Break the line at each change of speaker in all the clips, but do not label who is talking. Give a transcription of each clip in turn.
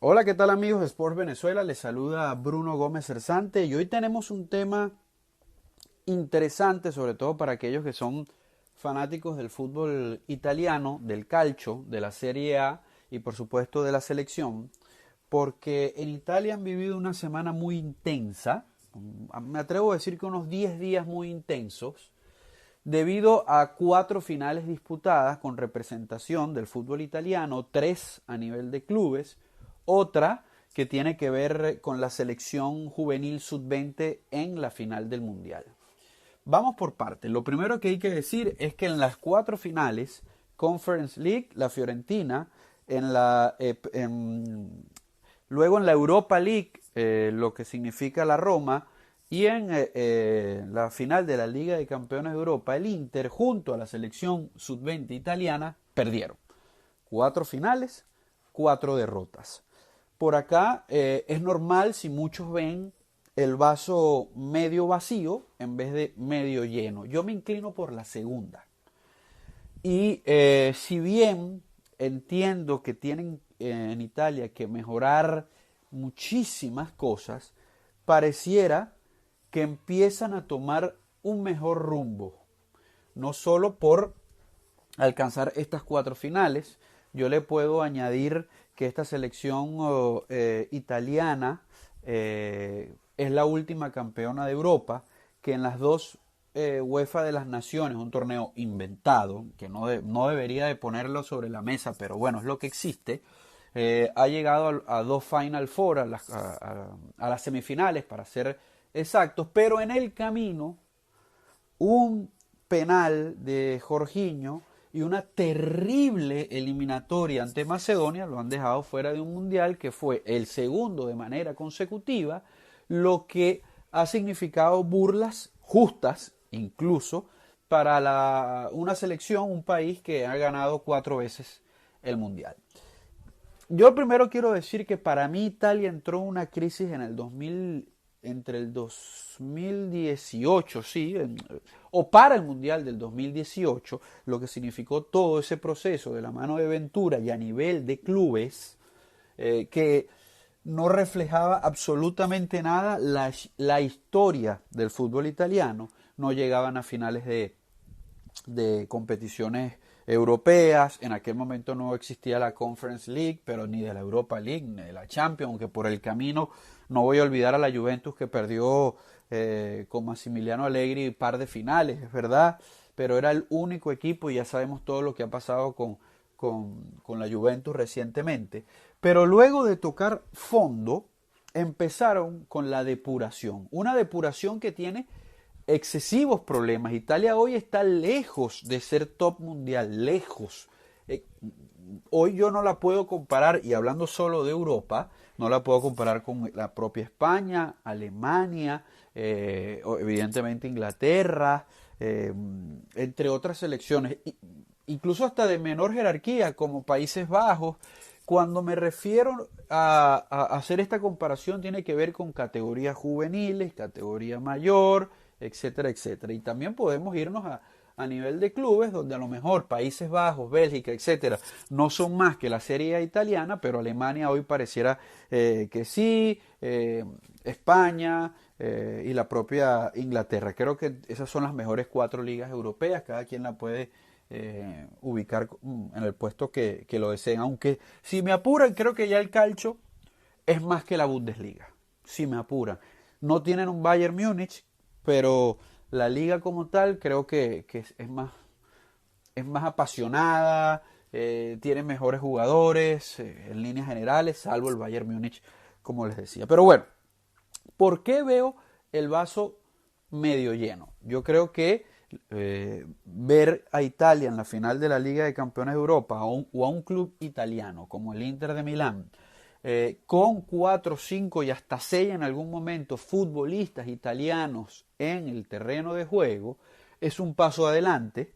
Hola, ¿qué tal amigos de Sport Venezuela? Les saluda Bruno Gómez Cersante y hoy tenemos un tema interesante, sobre todo para aquellos que son fanáticos del fútbol italiano, del calcio, de la Serie A y por supuesto de la selección, porque en Italia han vivido una semana muy intensa, me atrevo a decir que unos 10 días muy intensos, debido a 4 finales disputadas con representación del fútbol italiano, 3 a nivel de clubes, otra que tiene que ver con la selección juvenil sub-20 en la final del Mundial. Vamos por partes. Lo primero que hay que decir es que en las 4 finales, Conference League, la Fiorentina, luego en la Europa League, lo que significa la Roma, y en la final de la Liga de Campeones de Europa, el Inter, junto a la selección sub-20 italiana, perdieron. 4 finales, 4 derrotas. Por acá es normal si muchos ven el vaso medio vacío en vez de medio lleno. Yo me inclino por la segunda. Y si bien entiendo que tienen en Italia que mejorar muchísimas cosas, pareciera que empiezan a tomar un mejor rumbo. No solo por alcanzar estas 4 finales, yo le puedo añadir que esta selección italiana es la última campeona de Europa, que en las dos UEFA de las Naciones, un torneo inventado, que no debería de ponerlo sobre la mesa, pero bueno, es lo que existe, ha llegado a 2 Final Four, a las semifinales, para ser exactos, pero en el camino un penal de Jorginho y una terrible eliminatoria ante Macedonia lo han dejado fuera de un mundial que fue el segundo de manera consecutiva, lo que ha significado burlas justas incluso para una selección, un país que ha ganado 4 veces el mundial. Yo primero quiero decir que para mí Italia entró en una crisis en el 2000, entre el 2018, sí, o para el Mundial del 2018, lo que significó todo ese proceso de la mano de Ventura y a nivel de clubes, que no reflejaba absolutamente nada la historia del fútbol italiano. No llegaban a finales de competiciones europeas. En aquel momento no existía la Conference League, pero ni de la Europa League, ni de la Champions, aunque por el camino no voy a olvidar a la Juventus que perdió con Massimiliano Allegri un par de finales, es verdad, pero era el único equipo y ya sabemos todo lo que ha pasado con la Juventus recientemente. Pero luego de tocar fondo, empezaron con la depuración. Una depuración que tiene excesivos problemas. Italia hoy está lejos de ser top mundial, lejos. Hoy yo no la puedo comparar, y hablando solo de Europa, no la puedo comparar con la propia España, Alemania, evidentemente Inglaterra, entre otras selecciones, incluso hasta de menor jerarquía como Países Bajos. Cuando me refiero a hacer esta comparación tiene que ver con categorías juveniles, categoría mayor, etcétera, etcétera. Y también podemos irnos a nivel de clubes, donde a lo mejor Países Bajos, Bélgica, etcétera, no son más que la Serie A italiana, pero Alemania hoy pareciera que sí, España y la propia Inglaterra. Creo que esas son las mejores 4 ligas europeas, cada quien la puede ubicar en el puesto que lo deseen. Aunque si me apuran, creo que ya el calcio es más que la Bundesliga. Si me apuran. No tienen un Bayern Múnich, pero la liga como tal creo que es más apasionada, tiene mejores jugadores en líneas generales, salvo el Bayern Múnich, como les decía. Pero bueno, ¿por qué veo el vaso medio lleno? Yo creo que ver a Italia en la final de la Liga de Campeones de Europa o a un club italiano como el Inter de Milán, con 4, 5 y hasta 6 en algún momento futbolistas italianos en el terreno de juego, es un paso adelante.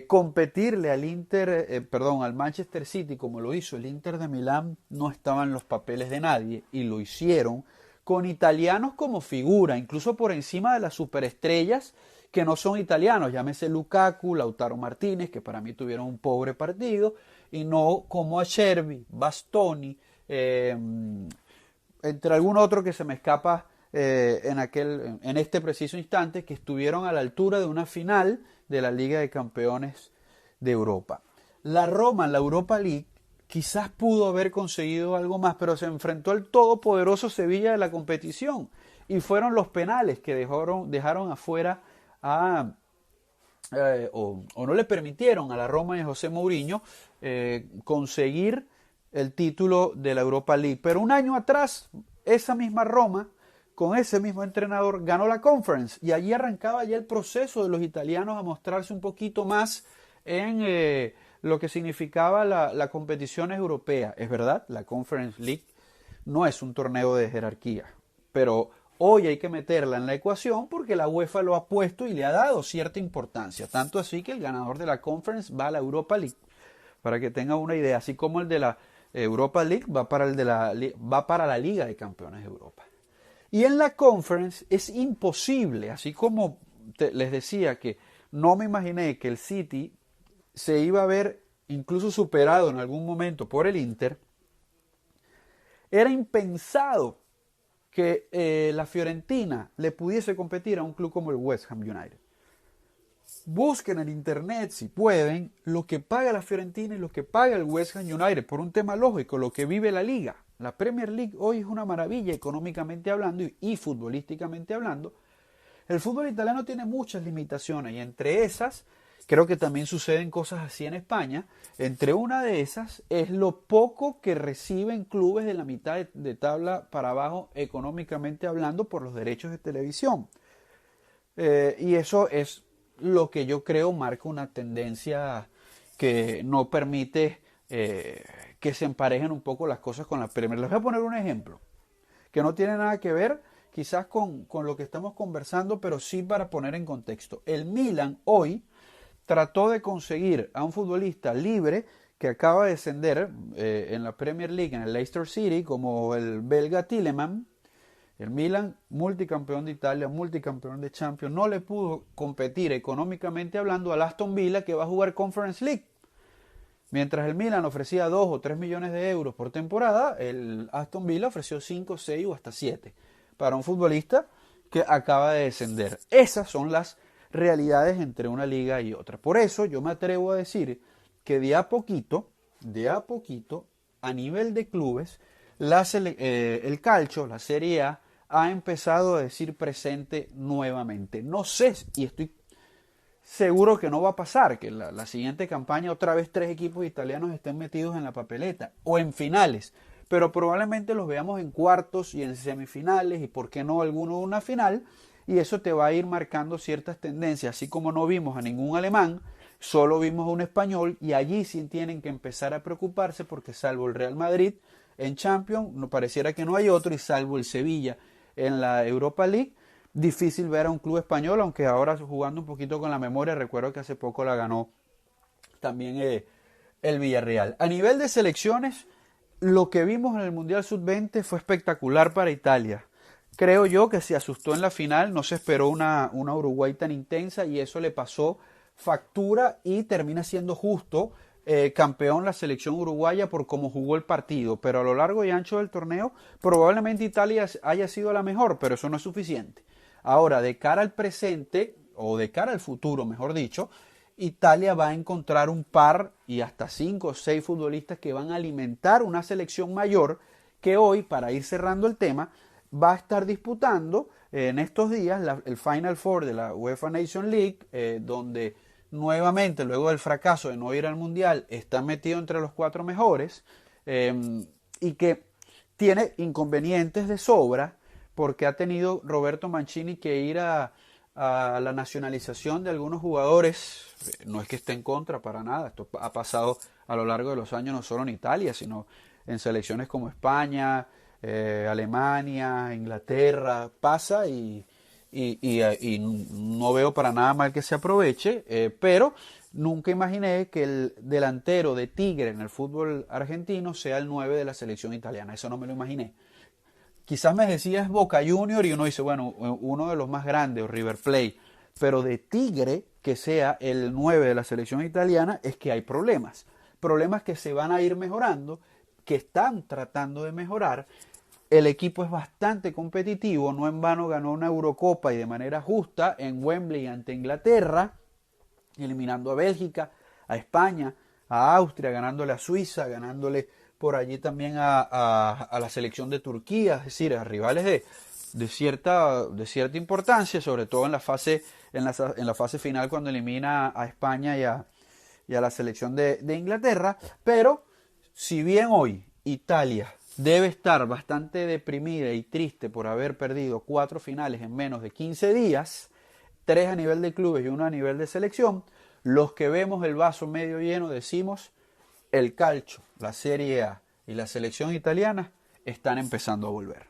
Competirle al Manchester City como lo hizo el Inter de Milán no estaba en los papeles de nadie y lo hicieron con italianos como figura, incluso por encima de las superestrellas que no son italianos, llámese Lukaku, Lautaro Martínez, que para mí tuvieron un pobre partido, y no como Acerbi, Bastoni, entre algún otro que se me escapa en este preciso instante, que estuvieron a la altura de una final de la Liga de Campeones de Europa. La Roma en la Europa League quizás pudo haber conseguido algo más, pero se enfrentó al todopoderoso Sevilla de la competición y fueron los penales que dejaron afuera o no le permitieron a la Roma de José Mourinho conseguir el título de la Europa League. Pero un año atrás, esa misma Roma, con ese mismo entrenador, ganó la Conference y allí arrancaba ya el proceso de los italianos a mostrarse un poquito más en lo que significaba la competición europea. Es verdad, la Conference League no es un torneo de jerarquía, pero hoy hay que meterla en la ecuación porque la UEFA lo ha puesto y le ha dado cierta importancia. Tanto así que el ganador de la Conference va a la Europa League, para que tenga una idea. Así como el de la Europa League va para la Liga de Campeones de Europa. Y en la Conference es imposible, así como les decía que no me imaginé que el City se iba a ver incluso superado en algún momento por el Inter, era impensado que la Fiorentina le pudiese competir a un club como el West Ham United. Busquen en internet, si pueden, lo que paga la Fiorentina y lo que paga el West Ham United, por un tema lógico, lo que vive la liga. La Premier League hoy es una maravilla económicamente hablando y futbolísticamente hablando. El fútbol italiano tiene muchas limitaciones y entre esas, creo que también suceden cosas así en España, entre una de esas es lo poco que reciben clubes de la mitad de tabla para abajo económicamente hablando por los derechos de televisión. Y eso es lo que yo creo marca una tendencia que no permite que se emparejen un poco las cosas con la Premier. Les voy a poner un ejemplo que no tiene nada que ver quizás con lo que estamos conversando, pero sí para poner en contexto. El Milan hoy trató de conseguir a un futbolista libre que acaba de descender en la Premier League, en el Leicester City, como el belga Tielemans. El Milan, multicampeón de Italia, multicampeón de Champions, no le pudo competir económicamente hablando al Aston Villa, que va a jugar Conference League. Mientras el Milan ofrecía 2 o 3 millones de euros por temporada, el Aston Villa ofreció 5, 6 o hasta 7 para un futbolista que acaba de descender. Esas son las realidades entre una liga y otra. Por eso yo me atrevo a decir que de a poquito, a nivel de clubes, el calcio, la Serie A, ha empezado a decir presente nuevamente. No sé, y estoy seguro que no va a pasar, que la siguiente campaña otra vez 3 equipos italianos estén metidos en la papeleta o en finales, pero probablemente los veamos en cuartos y en semifinales y por qué no alguno en una final, y eso te va a ir marcando ciertas tendencias, así como no vimos a ningún alemán, solo vimos a un español y allí sí tienen que empezar a preocuparse porque salvo el Real Madrid en Champions, no pareciera que no hay otro, y salvo el Sevilla en la Europa League, difícil ver a un club español, aunque ahora jugando un poquito con la memoria, recuerdo que hace poco la ganó también el Villarreal. A nivel de selecciones, lo que vimos en el Mundial Sub-20 fue espectacular para Italia. Creo yo que se asustó en la final, no se esperó una Uruguay tan intensa y eso le pasó factura y termina siendo justo campeón la selección uruguaya por cómo jugó el partido, pero a lo largo y ancho del torneo probablemente Italia haya sido la mejor, pero eso no es suficiente. Ahora, de cara al presente, o de cara al futuro, mejor dicho, Italia va a encontrar un par y hasta 5 o 6 futbolistas que van a alimentar una selección mayor que hoy, para ir cerrando el tema, va a estar disputando en estos días el Final Four de la UEFA Nation League, donde nuevamente, luego del fracaso de no ir al Mundial, está metido entre los 4 mejores y que tiene inconvenientes de sobra porque ha tenido Roberto Mancini que ir a la nacionalización de algunos jugadores. No es que esté en contra para nada, esto ha pasado a lo largo de los años no solo en Italia, sino en selecciones como España, Alemania, Inglaterra, pasa y no veo para nada mal que se aproveche, pero nunca imaginé que el delantero de Tigre en el fútbol argentino sea el 9 de la selección italiana, eso no me lo imaginé. Quizás me decías Boca Junior y uno dice, bueno, uno de los más grandes, o River Plate, pero de Tigre que sea el 9 de la selección italiana es que hay problemas que se van a ir mejorando que están tratando de mejorar. El equipo es bastante competitivo, no en vano ganó una Eurocopa y de manera justa en Wembley ante Inglaterra, eliminando a Bélgica, a España, a Austria, ganándole a Suiza, ganándole por allí también a la selección de Turquía, es decir, a rivales de cierta importancia, sobre todo en la fase final cuando elimina a España y a la selección de Inglaterra. Pero si bien hoy Italia debe estar bastante deprimida y triste por haber perdido 4 finales en menos de 15 días, 3 a nivel de clubes y 1 a nivel de selección, los que vemos el vaso medio lleno decimos: el calcio, la Serie A y la selección italiana están empezando a volver.